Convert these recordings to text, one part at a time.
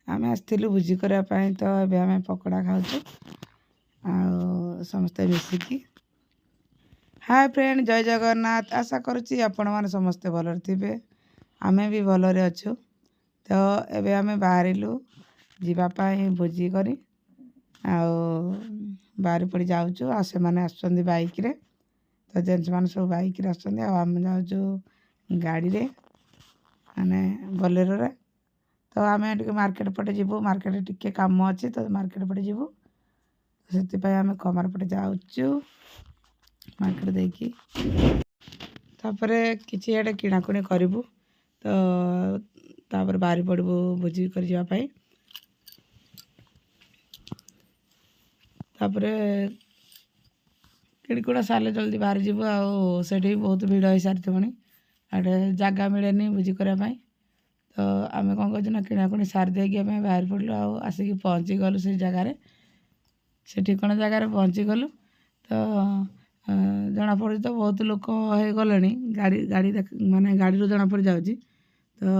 आम आसलु भोजी करने तो ये आम पकड़ा खाऊँ समस्ते मिसिकी हाय फ्रेंड जय जगन्नाथ आशा करुच्ची आपण मैंने समस्ते भलरे थे आमे भी भलरे अच्छु तो एबे आमे बाहरिलु जीवापाई भोजी करी बाहरी पड़ी जाऊँ आ से मैंने आसुँच बाइक रे तो जेन्स मैंने सब बाइक रे आसुँच आम जाऊँ गाड़ी रे माने बोलेरो रे तो आम टे मार्केट पटे जीवु मार्केट टिके काम अच्छी तो मार्केट पटे जीवु से आम कमार पटे जाऊँ मार्केट देखी तापर किसी एडे किणाकुणी करूँ तो तापर बाहरी पड़ू भोजी कर जावाई तापर किणकुणा सारे जल्दी बाहरी जीवु आठी बहुत भिड़ हो सारी पुणी आटे जगह मिले भोजी करने तो आम कौन कर किणाकुणी सारी देकी आम बाहर पड़ू आसिक पहुँची गलु से जगार से ठिकଣା जगार पहुँची गलु तो जना पड़ी तो बहुत लोक हो गले गाड़ी गाड़ी माने गाड़ी जना पड़ जाऊँगी तो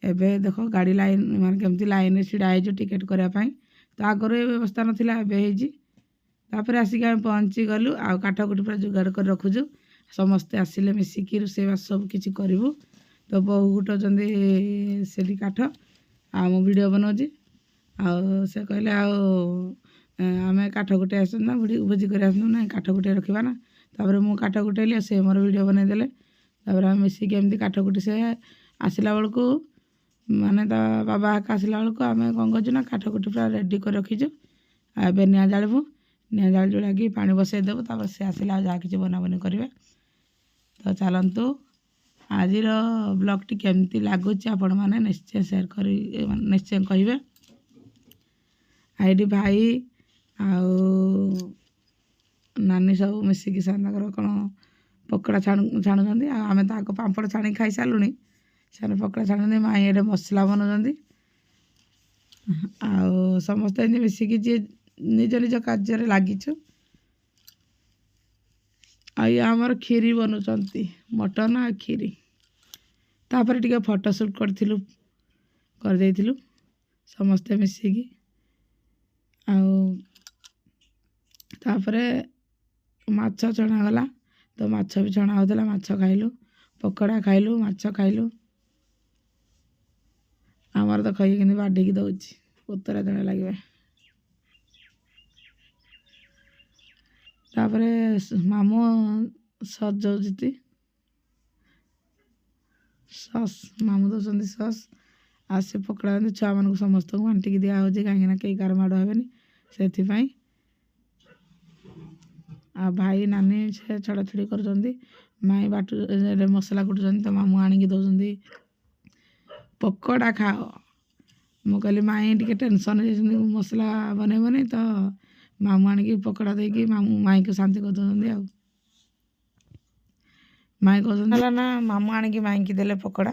एबे देख गाड़ी लाइन मान केमती लाइन छिड़ा हो टिकेट करने तो आगर ये व्यवस्था नाला तापर आसिक आम पहुँची गलु आ काठकुटी पूरा जुगाड़ कर रखुचु समस्ते आसिले मिसिकी रोषेईबास सब किसी करूँ तो बहु गुटुंट से काठ आ मु वीडियो बनाऊँगी से कहले आम काठ गुटे आस भोजी कर ना काठ गुटे रखा ना तापर मु काठ गुटेली से मोर वीडियो बनईदे तापर आम मिसिकी एमती काठ गुटी से आसला बेलू माने बाबा आसला बेलू आम कौन कर काठ गुटी पूरा रेडी कर रखीचु ए निआ जालबू निआ जाल जुड़ा कि पानी बसईदेबू तापर से आसला जहाँ कि बनाबनी करेंगे तो चलतु आज ब्लॉग टी केमती लगुच आपण मैंने निश्चय शेयर कर निश्चय कहे आईडी भाई नानी सब मिसिकी सागर कौन पकड़ा छाणुंट आम तो आग पापड़ छाणी खाई सारूँ से पकड़ा छाणुंट माई एडे मसला बनाऊँ समस्ते मिसिकी जी निज निज कार्य लगिचु आमर खीरी बनाऊँ मटन आ खीरी तापर टिके फोटोशूट कर समस्ते मिसिकी तापर माछ छणा गला तो माछ भी छणा होता माछ खाइलु पकड़ा खाइलु माछ खाइलु आमर तो खाई कि बाढ़ी दौर उतरा जड़े लगे तापर मामू सजाउती सस मामू दौरान सस आसे पकड़ा छुआ मान समस्त को बांटिकी दिहे कहीं कई कार माड़ हेनी से भाई नानी से छड़ा छड़ी कर माई बाटू मसला कुटुं तो मामू आणिकी दौरान पकड़ा खाओ मु कहली माई टे टेंशन मसला बनईबनी तो मामू आणिकी पकड़ा देकी मामू माई को शांति कर दौरान माई कहना ना मामू आणिकी माई की देले पकड़ा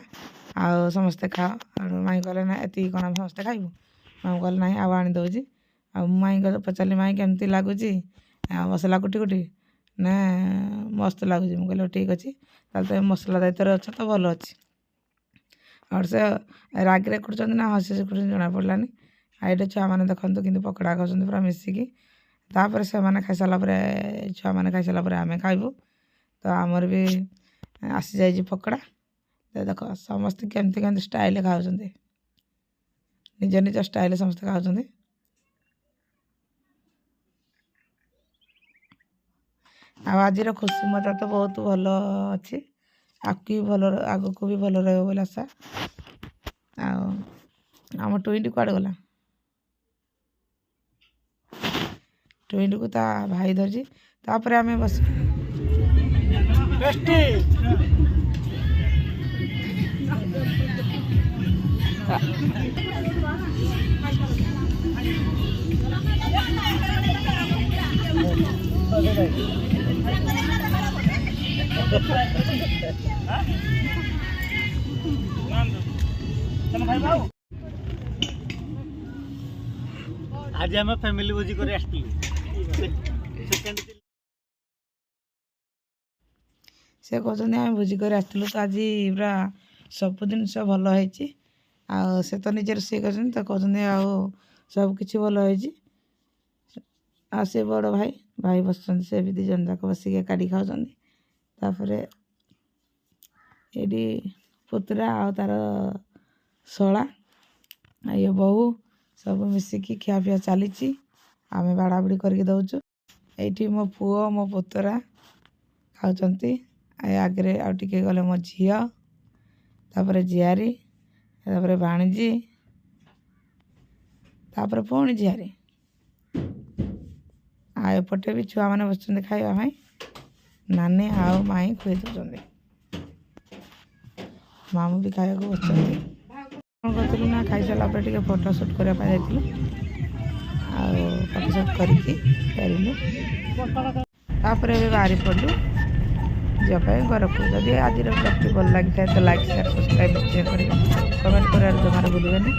आ समस्ते खाओ माई कहले ना एति कौन समस्ते खाइबू मामू कहले ना आउ आनी दौची आ माई पचारि माई केमती लगुच मसला कुटी कुटी ना मस्त लगुच मुझे ठीक अच्छे तो मसला दायित्व अच्छे तो भल अच्छे और से रागे कुटुंट ना हसी हसी कुटुंट जना पड़लानी आईटे छुआ मैंने देखते कि पकड़ा खाऊँ पूरा मिसिकी तापर से खाई सारापर छुआ मैंने खाई सारापर आम खाइबू तो आमर भी आसी जाइए पकड़ा तो देख समस्ते केमती केमती स्टाइल खाऊँ निज निज स्टाइल समस्ते खाऊँ आज खुशी मजा तो बहुत भल अच्छी आगे भल आग को भी भल रहा आशा आम टुईंटी कुआड़े गला टुईंटी को ता भाई धरजी तापर आम बस आज आम फैमिली भोजी कर से कहते आम भोजी कर तो आज पूरा सब जिन भल है ଆଉ ସେ ତ ନିଜେ ରୋଷେଇ କରିଛନ୍ତି ତ କହୁଛନ୍ତି ଆଉ ସବୁ କିଛି ଭଲ ହେଇଛି। ଆଉ ସେ ବଡ଼ ଭାଇ ବସୁଛନ୍ତି, ସେ ବି 2 ଜଣ ଯାକ ବସିକି ଏକାଠି ଖାଉଛନ୍ତି। ତାପରେ ଏଇଠି ପୁତୁରା ଆଉ ତାର ଶଳା ଆଉ ଇଏ ବୋହୂ ସବୁ ମିଶିକି ଖିଆପିଆ ଚାଲିଛି। ଆମେ ବାଢ଼ାବୁଢ଼ି କରିକି ଦେଉଛୁ। ଏଇଠି ମୋ ପୁଅ ମୋ ପୁତୁରା ଖାଉଛନ୍ତି। ଆଗରେ ଆଉ ଟିକେ ଗଲେ ମୋ ଝିଅ, ତାପରେ ଝିଆରୀ, ତାପରେ ଭାଣିଜୀ, ତାପରେ ପୁଣି ଝିଆରୀ। ଆଉ ଏପଟେ ବି ଛୁଆମାନେ ବସୁଛନ୍ତି ଖାଇବା ପାଇଁ। ନାନୀ ଆଉ ମାଇଁ ଖୁଆଇ ଦେଉଛନ୍ତି। ମାମୁଁ ବି ଖାଇବାକୁ ବସୁଛନ୍ତି। କ'ଣ କରୁଥିଲୁ ନା ଖାଇସାରିଲା ପରେ ଟିକେ ଫଟୋ ସୁଟ୍ କରିବା ପାଇଁ ଯାଇଥିଲୁ। ଆଉ ଫଟୋ ସୁଟ୍ କରିକି ଫେରିଲୁ। ତାପରେ ଏବେ ବାହାରି ପଡ଼ିଲୁ ଯିବା ପାଇଁ ଘରକୁ। ଯଦି ଆଜିର ବ୍ଲଗ୍ଟି ଭଲ ଲାଗିଥାଏ ତ ଲାଇକ୍ ସେୟାର ସବସ୍କ୍ରାଇବ୍ ନିଶ୍ଚୟ କରିବେ। କମେଣ୍ଟ କରିବାରେ ଜମାରୁ ଭୁଲିବେନି।